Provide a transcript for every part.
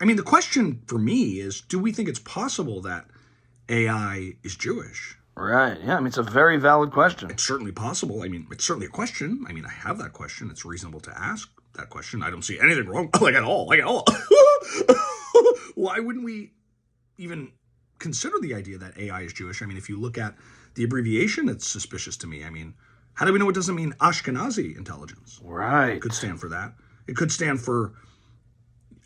I mean, the question for me is, do we think it's possible that AI is Jewish? Right. Yeah, I mean, it's a very valid question. It's certainly possible. I mean, it's certainly a question. I mean, I have that question. It's reasonable to ask that question. I don't see anything wrong, like at all. Why wouldn't we even consider the idea that AI is Jewish? I mean, if you look at the abbreviation, it's suspicious to me. I mean, how do we know it doesn't mean Ashkenazi intelligence? Right. It could stand for that. It could stand for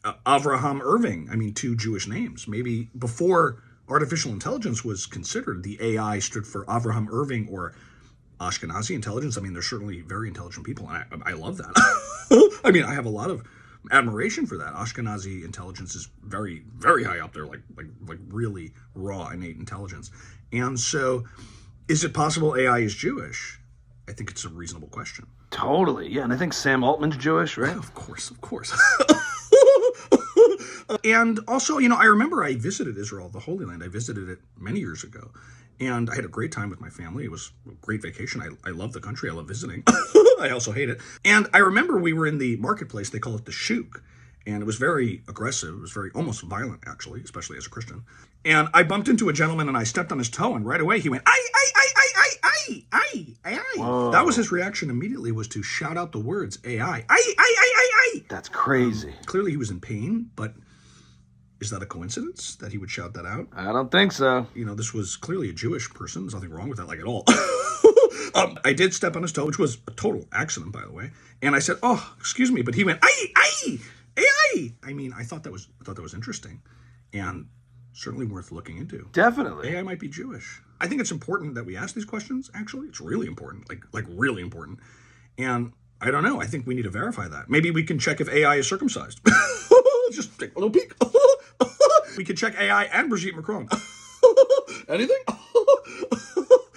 Avraham Irving. I mean, two Jewish names. Maybe before artificial intelligence was considered, the AI stood for Avraham Irving or Ashkenazi intelligence. I mean, they're certainly very intelligent people, and I love that. I mean, I have a lot of admiration for that. Ashkenazi intelligence is very, very high up there, like really raw, innate intelligence. And so, is it possible AI is Jewish? I think it's a reasonable question. Totally, yeah. And I think Sam Altman's Jewish, right? Of course. And also, I remember I visited Israel, the Holy Land. I visited it many years ago. And I had a great time with my family. It was a great vacation. I love the country. I love visiting. I also hate it. And I remember we were in the marketplace. They call it the shuk. And it was very aggressive. It was very almost violent, actually, especially as a Christian. And I bumped into a gentleman and I stepped on his toe. And right away he went, "Ay, ay, ay, ay, ay, ay, ay, ay, ay." Whoa. That was his reaction immediately, was to shout out the words AI. Ay, ay, ay, ay, ay. That's crazy. Clearly he was in pain, but is that a coincidence that he would shout that out? I don't think so. This was clearly a Jewish person. There's nothing wrong with that, at all. I did step on his toe, which was a total accident, by the way. And I said, "Oh, excuse me," but he went, "Ay, ay, ay, ay." I mean, I thought that was interesting, and certainly worth looking into. Definitely. AI might be Jewish. I think it's important that we ask these questions. Actually, it's really important, like really important. And I don't know. I think we need to verify that. Maybe we can check if AI is circumcised. Just take a little peek. We could check AI and Brigitte Macron. Anything?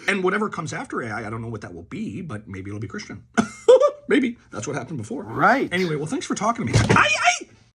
And whatever comes after AI, I don't know what that will be, but maybe it'll be Christian. Maybe. That's what happened before. Right. Anyway, well, thanks for talking to me. Ay, ay!